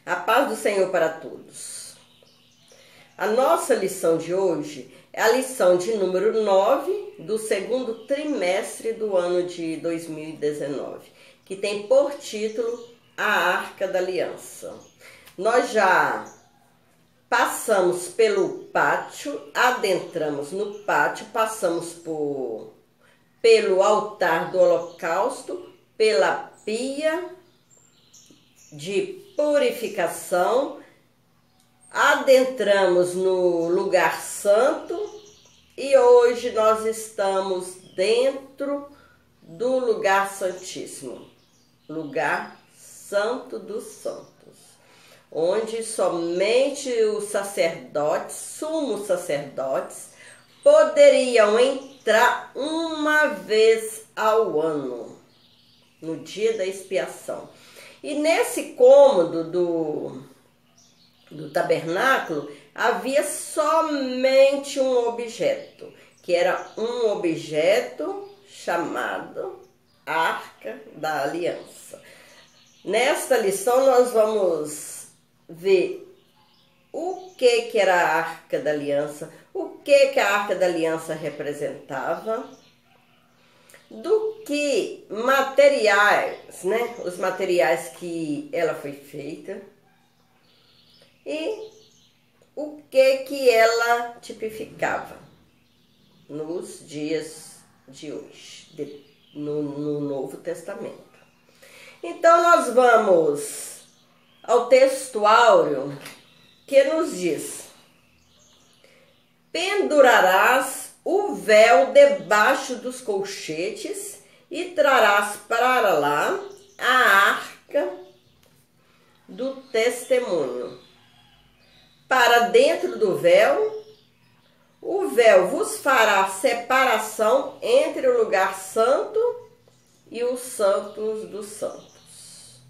A paz do Senhor para todos. A nossa lição de hoje é a lição de número 9 do segundo trimestre do ano de 2019, que tem por título A Arca da Aliança. Nós já passamos pelo pátio, adentramos no pátio, passamos pelo altar do holocausto, pela pia de purificação, adentramos no lugar santo e hoje nós estamos dentro do lugar santíssimo, lugar santo dos santos, onde somente os sacerdotes, sumos sacerdotes, poderiam entrar uma vez ao ano, no dia da expiação. E nesse cômodo do tabernáculo havia somente um objeto, que era um objeto chamado Arca da Aliança. Nesta lição nós vamos ver o que era a Arca da Aliança, o que a Arca da Aliança representava, do que materiais, né? Os materiais que ela foi feita e o que ela tipificava nos dias de hoje, no Novo Testamento. Então nós vamos ao texto áureo que nos diz: pendurarás o véu debaixo dos colchetes e trarás para lá a arca do testemunho. Para dentro do véu, o véu vos fará separação entre o lugar santo e os santos dos santos.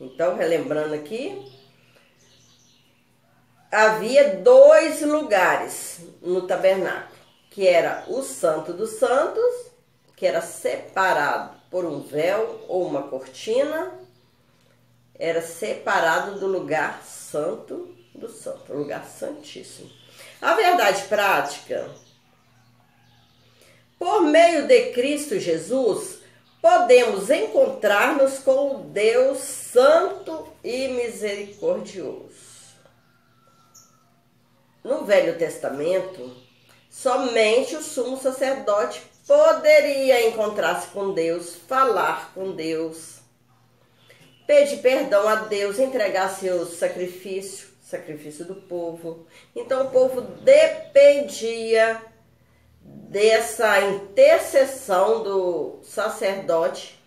Então, relembrando aqui, havia dois lugares no tabernáculo, que era o Santo dos Santos, que era separado por um véu ou uma cortina, era separado do lugar santo do santo, o lugar santíssimo. A verdade prática: por meio de Cristo Jesus, podemos encontrar-nos com o Deus Santo e Misericordioso. No Velho Testamento, somente o sumo sacerdote poderia encontrar-se com Deus, falar com Deus, pedir perdão a Deus, entregar seu sacrifício do povo. Então o povo dependia dessa intercessão do sacerdote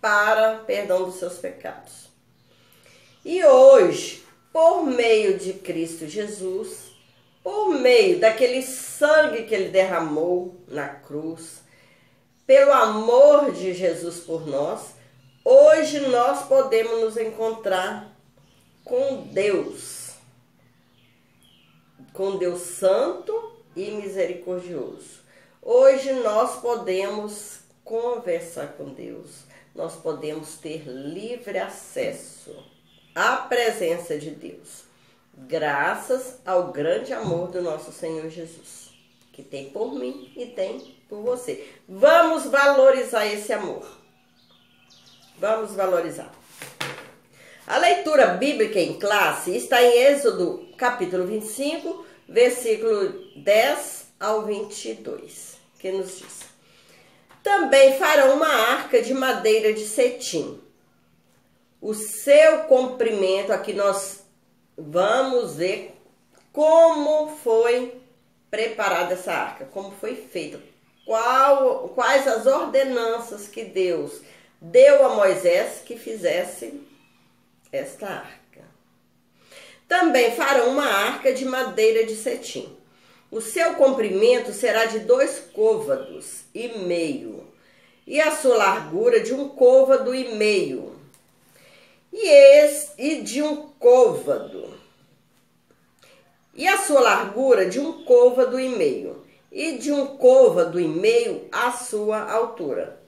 para perdão dos seus pecados. E hoje, por meio de Cristo Jesus, por meio daquele sangue que ele derramou na cruz, pelo amor de Jesus por nós, hoje nós podemos nos encontrar com Deus Santo e Misericordioso. Hoje nós podemos conversar com Deus, nós podemos ter livre acesso à presença de Deus, graças ao grande amor do nosso Senhor Jesus, que tem por mim e tem por você. Vamos valorizar esse amor. Vamos valorizar. A leitura bíblica em classe está em Êxodo, capítulo 25, versículo 10 ao 22, que nos diz: também farão uma arca de madeira de cetim. O seu comprimento, aqui nós vamos ver como foi preparada essa arca, como foi feita, quais as ordenanças que Deus deu a Moisés que fizesse esta arca. Também farão uma arca de madeira de cetim. O seu comprimento será de 2,5 côvados, e a sua largura de 1,5 côvado, e de 1 côvado, e a sua largura de 1,5 côvado, e de 1,5 côvado a sua altura.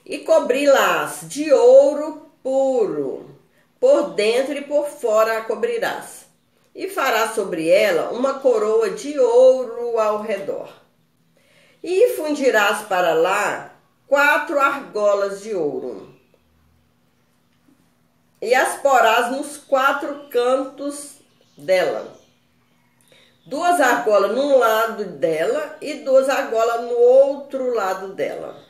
E cobri-las de ouro puro, por dentro e por fora a cobrirás. E farás sobre ela uma coroa de ouro ao redor. E fundirás para lá 4 argolas de ouro. E as porás nos 4 cantos dela. 2 argolas num lado dela e 2 argolas no outro lado dela.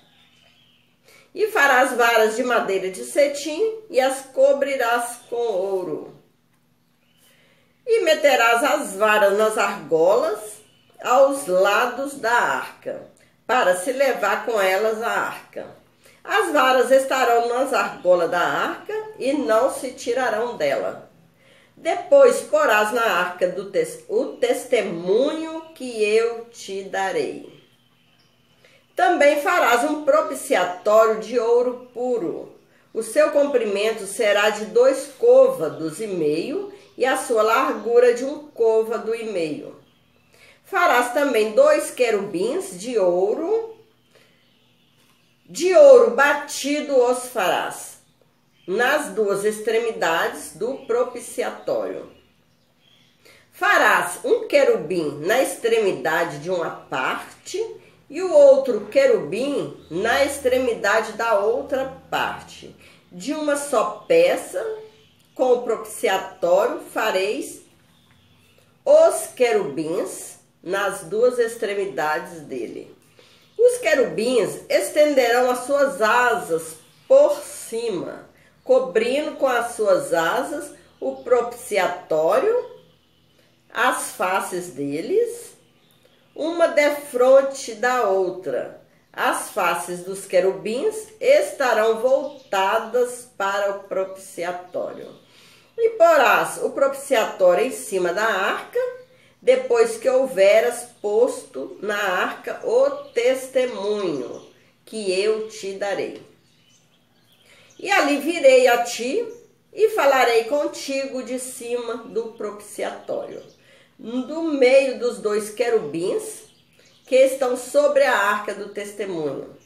E farás varas de madeira de cetim e as cobrirás com ouro. E meterás as varas nas argolas aos lados da arca, para se levar com elas a arca. As varas estarão nas argolas da arca e não se tirarão dela. Depois porás na arca o testemunho que eu te darei. Também farás um propiciatório de ouro puro. O seu comprimento será de 2 côvados e meio e a sua largura de 1 côvado e meio. Farás também 2 querubins de ouro batido os farás nas 2 extremidades do propiciatório. Farás um querubim na extremidade de uma parte e o outro querubim na extremidade da outra parte. De uma só peça, com o propiciatório, fareis os querubins nas 2 extremidades dele. Os querubins estenderão as suas asas por cima, cobrindo com as suas asas o propiciatório, as faces deles, uma defronte da outra. As faces dos querubins estarão voltadas para o propiciatório. E porás o propiciatório em cima da arca, depois que houveras posto na arca o testemunho que eu te darei. E ali virei a ti e falarei contigo de cima do propiciatório, do meio dos 2 querubins que estão sobre a arca do testemunho.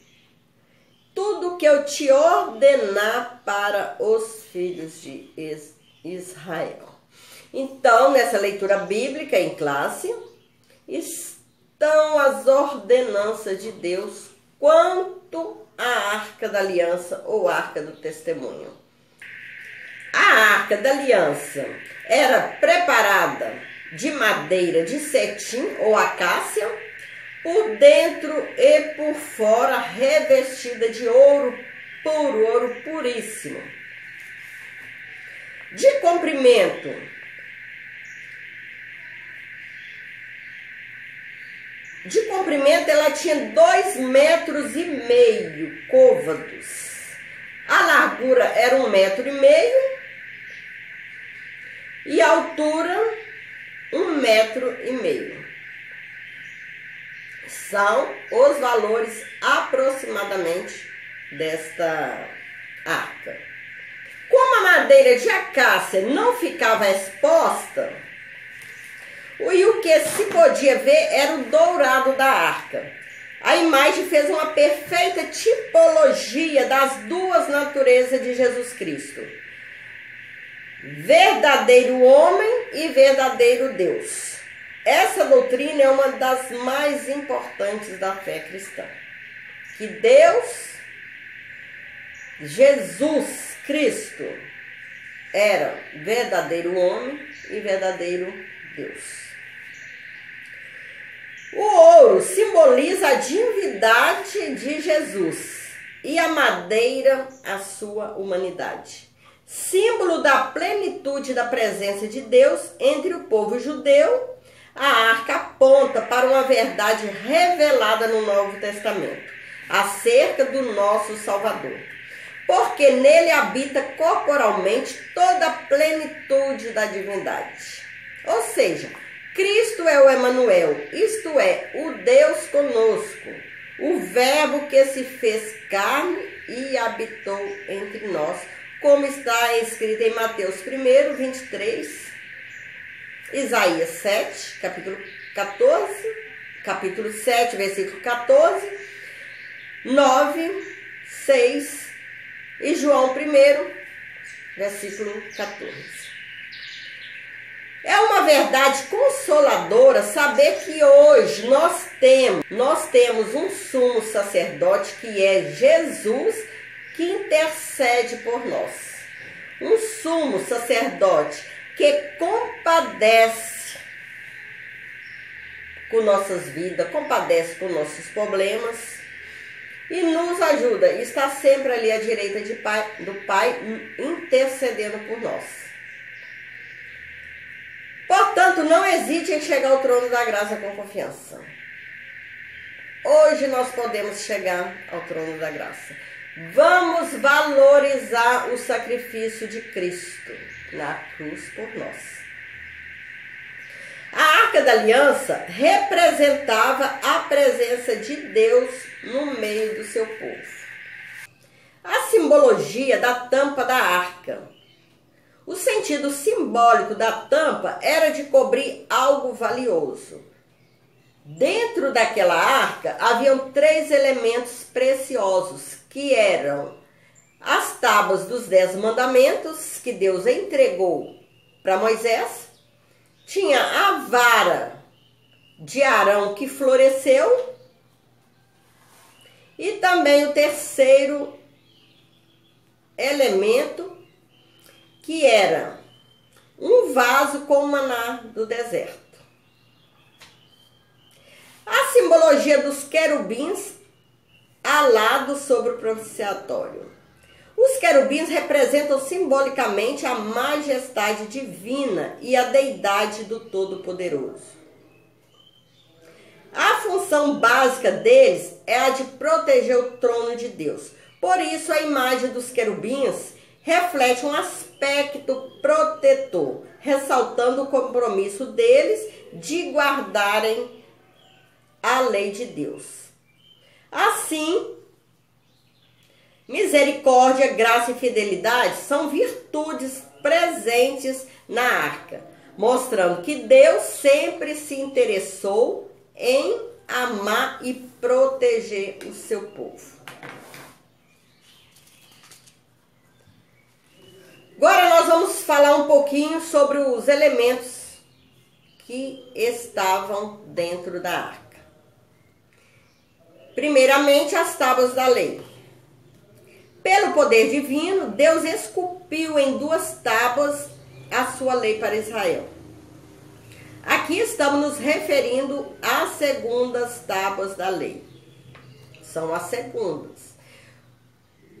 Tudo que eu te ordenar para os filhos de Israel. Então, nessa leitura bíblica em classe, estão as ordenanças de Deus quanto à arca da aliança ou arca do testemunho. A arca da aliança era preparada de madeira de cetim ou acácia, por dentro e por fora revestida de ouro puro, ouro puríssimo. De comprimento ela tinha 2,5 metros côvados. A largura era 1,5 metro e a altura 1,5 metro. São os valores aproximadamente desta arca. Como a madeira de acácia não ficava exposta, e o que se podia ver era o dourado da arca. A imagem fez uma perfeita tipologia das 2 naturezas de Jesus Cristo. Verdadeiro homem e verdadeiro Deus. Essa doutrina é uma das mais importantes da fé cristã. Que Deus, Jesus Cristo, era verdadeiro homem e verdadeiro Deus. O ouro simboliza a divindade de Jesus e a madeira a sua humanidade. Símbolo da plenitude da presença de Deus entre o povo judeu, a arca aponta para uma verdade revelada no Novo Testamento, acerca do nosso Salvador. Porque nele habita corporalmente toda a plenitude da divindade. Ou seja, Cristo é o Emanuel, isto é, o Deus conosco, o Verbo que se fez carne e habitou entre nós, como está escrito em Mateus 1, 23, Isaías 7, capítulo 7, versículo 14, 9, 6 e João 1, versículo 14. É uma verdade consoladora saber que hoje nós temos um sumo sacerdote que é Jesus, que intercede por nós. Um sumo sacerdote que compadece com nossas vidas, compadece com nossos problemas e nos ajuda. Está sempre ali à direita do Pai, intercedendo por nós. Portanto, não hesite em chegar ao trono da graça com confiança. Hoje nós podemos chegar ao trono da graça. Vamos valorizar o sacrifício de Cristo na cruz por nós. A Arca da Aliança representava a presença de Deus no meio do seu povo. A simbologia da tampa da arca. O sentido simbólico da tampa era de cobrir algo valioso. Dentro daquela arca haviam 3 elementos preciosos, que eram as tábuas dos 10 mandamentos que Deus entregou para Moisés. Tinha a vara de Arão que floresceu. E também o terceiro elemento, que era um vaso com maná do deserto. A simbologia dos querubins alados sobre o propiciatório. Os querubins representam simbolicamente a majestade divina e a deidade do Todo-Poderoso. A função básica deles é a de proteger o trono de Deus. Por isso, a imagem dos querubins reflete um aspecto protetor, ressaltando o compromisso deles de guardarem a lei de Deus. Assim, misericórdia, graça e fidelidade são virtudes presentes na arca, mostrando que Deus sempre se interessou em amar e proteger o seu povo. Agora nós vamos falar um pouquinho sobre os elementos que estavam dentro da arca. Primeiramente, as tábuas da lei. Pelo poder divino, Deus esculpiu em 2 tábuas a sua lei para Israel. Aqui estamos nos referindo às segundas tábuas da lei. São as segundas.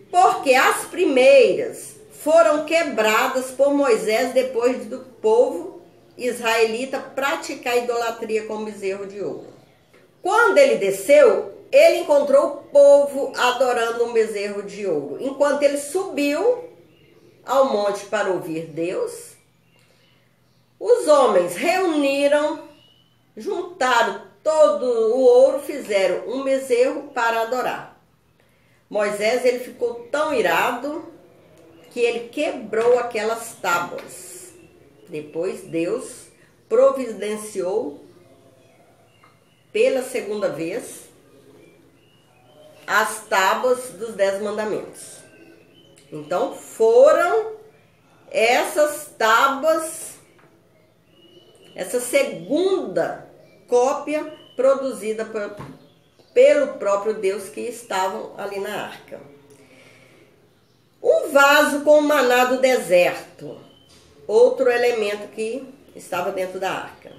Porque as primeiras foram quebradas por Moisés depois do povo israelita praticar idolatria com bezerro de ouro. Quando ele desceu, ele encontrou o povo adorando um bezerro de ouro. Enquanto ele subiu ao monte para ouvir Deus, os homens reuniram, juntaram todo o ouro, fizeram um bezerro para adorar. Moisés, ele ficou tão irado que ele quebrou aquelas tábuas. Depois Deus providenciou pela segunda vez as tábuas dos 10 mandamentos. Então foram essas tábuas, essa segunda cópia produzida pelo próprio Deus, que estavam ali na arca. Um vaso com maná do deserto, outro elemento que estava dentro da arca.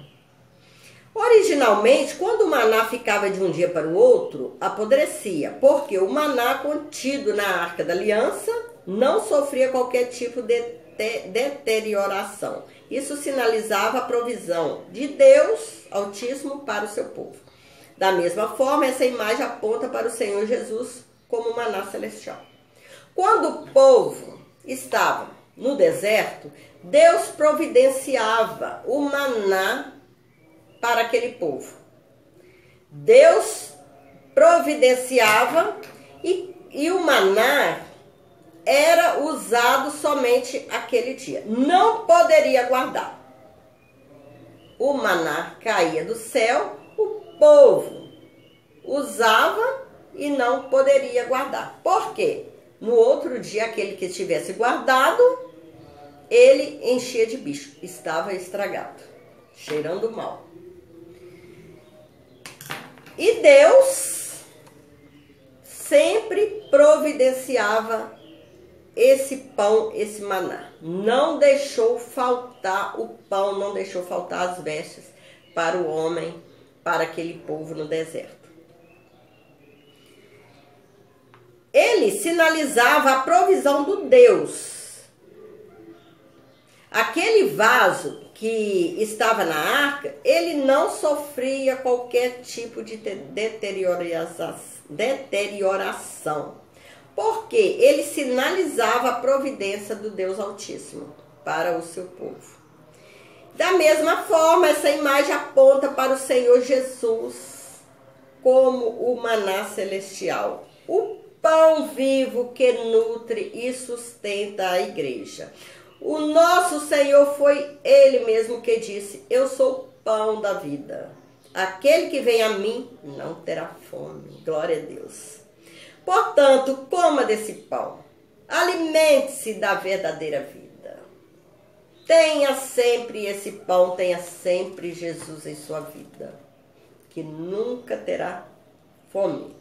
Originalmente, quando o maná ficava de um dia para o outro, apodrecia, porque o maná contido na Arca da Aliança não sofria qualquer tipo de deterioração. Isso sinalizava a provisão de Deus Altíssimo para o seu povo. Da mesma forma, essa imagem aponta para o Senhor Jesus como maná celestial. Quando o povo estava no deserto, Deus providenciava o maná para aquele povo. Deus providenciava e o maná era usado somente aquele dia. Não poderia guardar. O maná caía do céu, o povo usava e não poderia guardar. Por quê? No outro dia, aquele que tivesse guardado ele enchia de bicho, estava estragado, cheirando mal. E Deus sempre providenciava esse pão, esse maná. Não deixou faltar o pão, não deixou faltar as vestes para o homem, para aquele povo no deserto. Ele sinalizava a provisão do Deus. Aquele vaso que estava na arca, ele não sofria qualquer tipo de deterioração, porque ele sinalizava a providência do Deus Altíssimo para o seu povo. Da mesma forma, essa imagem aponta para o Senhor Jesus como o maná celestial, o pão vivo que nutre e sustenta a igreja. O nosso Senhor foi Ele mesmo que disse: eu sou o pão da vida. Aquele que vem a mim não terá fome. Glória a Deus. Portanto, coma desse pão. Alimente-se da verdadeira vida. Tenha sempre esse pão, tenha sempre Jesus em sua vida, que nunca terá fome.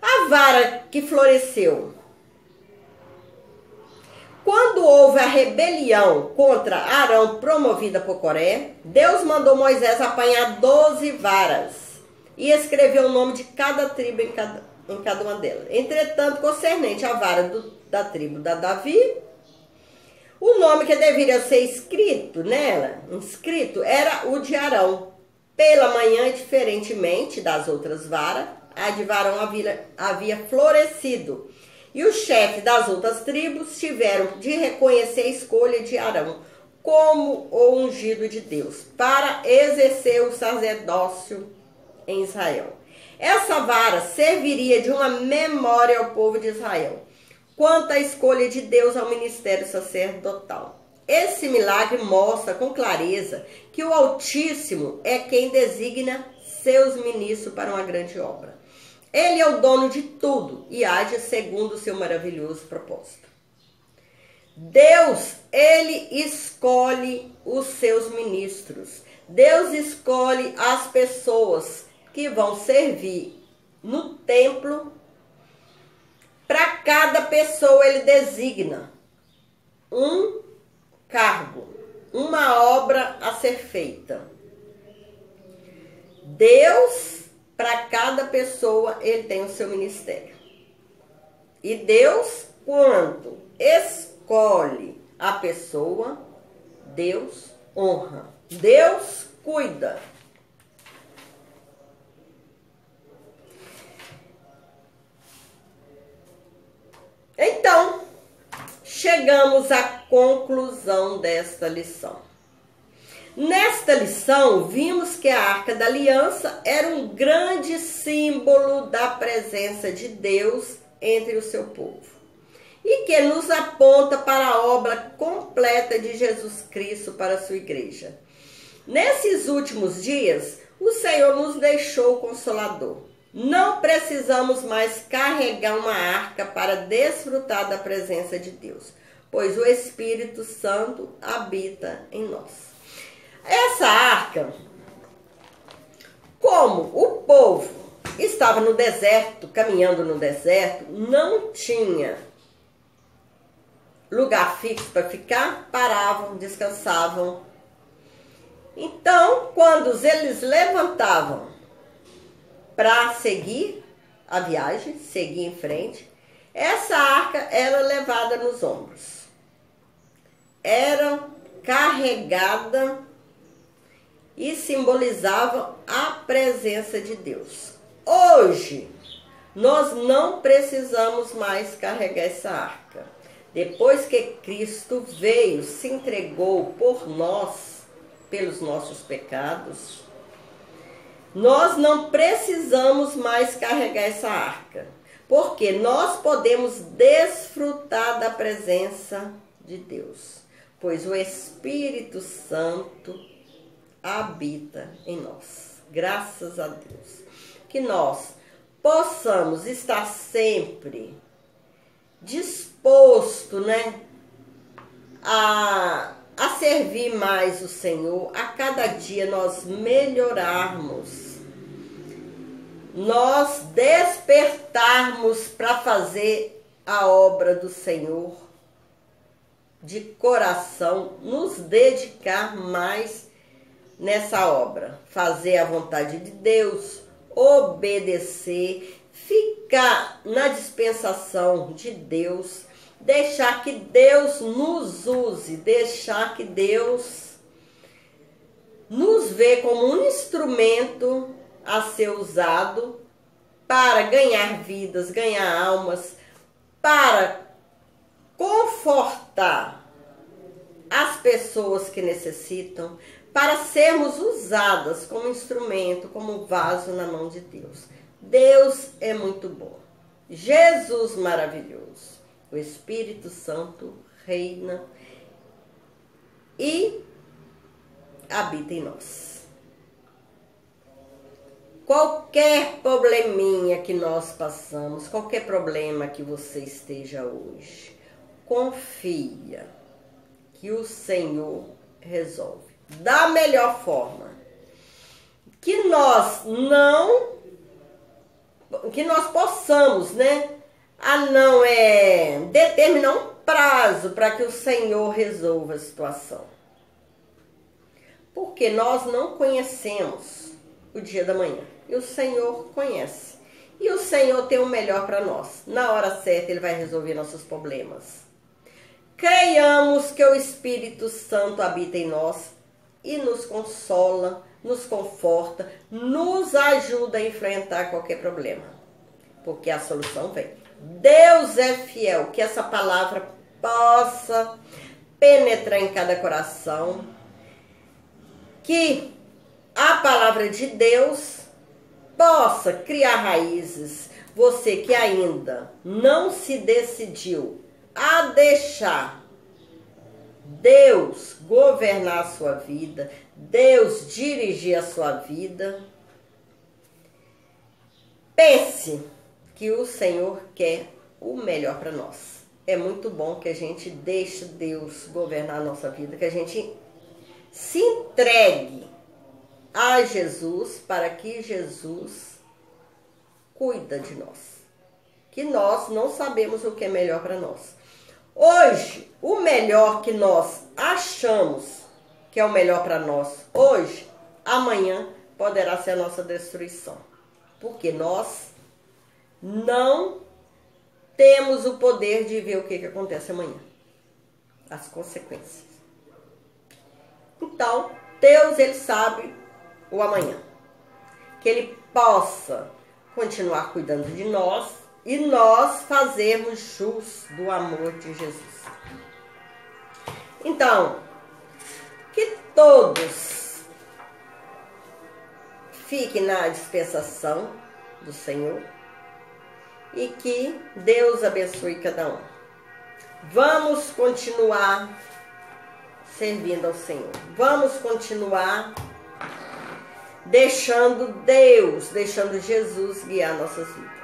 A vara que floresceu. Quando houve a rebelião contra Arão promovida por Coré, Deus mandou Moisés apanhar 12 varas e escreveu o nome de cada tribo em cada uma delas. Entretanto, concernente à vara da tribo da Davi, o nome que deveria ser inscrito era o de Arão. Pela manhã, diferentemente das outras varas, a de Arão havia florescido. E os chefes das outras tribos tiveram de reconhecer a escolha de Arão como o ungido de Deus, para exercer o sacerdócio em Israel. Essa vara serviria de uma memória ao povo de Israel, quanto à escolha de Deus ao ministério sacerdotal. Esse milagre mostra com clareza que o Altíssimo é quem designa seus ministros para uma grande obra. Ele é o dono de tudo e age segundo o seu maravilhoso propósito. Deus, ele escolhe os seus ministros. Deus escolhe as pessoas que vão servir no templo. Para cada pessoa ele designa um cargo, uma obra a ser feita. Deus, para cada pessoa, ele tem o seu ministério. E Deus, quando escolhe a pessoa, Deus honra. Deus cuida. Então, chegamos à conclusão desta lição. Nesta lição, vimos que a Arca da Aliança era um grande símbolo da presença de Deus entre o seu povo e que nos aponta para a obra completa de Jesus Cristo para a sua igreja. Nesses últimos dias, o Senhor nos deixou o Consolador. Não precisamos mais carregar uma arca para desfrutar da presença de Deus, pois o Espírito Santo habita em nós. Essa arca, como o povo estava no deserto, caminhando no deserto, não tinha lugar fixo para ficar, paravam, descansavam. Então, quando eles levantavam para seguir a viagem, seguir em frente, essa arca era levada nos ombros. Era carregada e simbolizava a presença de Deus. Hoje, nós não precisamos mais carregar essa arca. Depois que Cristo veio, se entregou por nós, pelos nossos pecados, nós não precisamos mais carregar essa arca, porque nós podemos desfrutar da presença de Deus, pois o Espírito Santo habita em nós. Graças a Deus. Que nós possamos estar sempre disposto, a servir mais o Senhor, a cada dia nós melhorarmos, nós despertarmos para fazer a obra do Senhor de coração, nos dedicar mais nessa obra, fazer a vontade de Deus, obedecer, ficar na dispensação de Deus, deixar que Deus nos use, deixar que Deus nos vê como um instrumento a ser usado para ganhar vidas, ganhar almas, para confortar as pessoas que necessitam, para sermos usadas como instrumento, como vaso na mão de Deus. Deus é muito bom. Jesus maravilhoso. O Espírito Santo reina e habita em nós. Qualquer probleminha que nós passamos, qualquer problema que você esteja hoje, confia que o Senhor resolve da melhor forma. Que nós possamos, determinar um prazo para que o Senhor resolva a situação. Porque nós não conhecemos o dia da manhã. E o Senhor conhece. E o Senhor tem o melhor para nós. Na hora certa Ele vai resolver nossos problemas. Creiamos que o Espírito Santo habita em nós e nos consola, nos conforta, nos ajuda a enfrentar qualquer problema. Porque a solução vem. Deus é fiel. Que essa palavra possa penetrar em cada coração. Que a palavra de Deus possa criar raízes. Você que ainda não se decidiu a deixar Deus governar a sua vida, Deus dirigir a sua vida, pense que o Senhor quer o melhor para nós. É muito bom que a gente deixe Deus governar a nossa vida, que a gente se entregue a Jesus para que Jesus cuida de nós. Que nós não sabemos o que é melhor para nós. Hoje, o melhor que nós achamos que é o melhor para nós hoje, amanhã poderá ser a nossa destruição. Porque nós não temos o poder de ver o que acontece amanhã. As consequências. Então, Deus, Ele sabe o amanhã. Que Ele possa continuar cuidando de nós e nós fazermos jus do amor de Jesus. Então, que todos fiquem na dispensação do Senhor e que Deus abençoe cada um. Vamos continuar servindo ao Senhor. Vamos continuar deixando Deus, deixando Jesus guiar nossas vidas.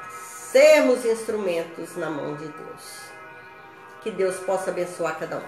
Sermos instrumentos na mão de Deus. Que Deus possa abençoar cada um.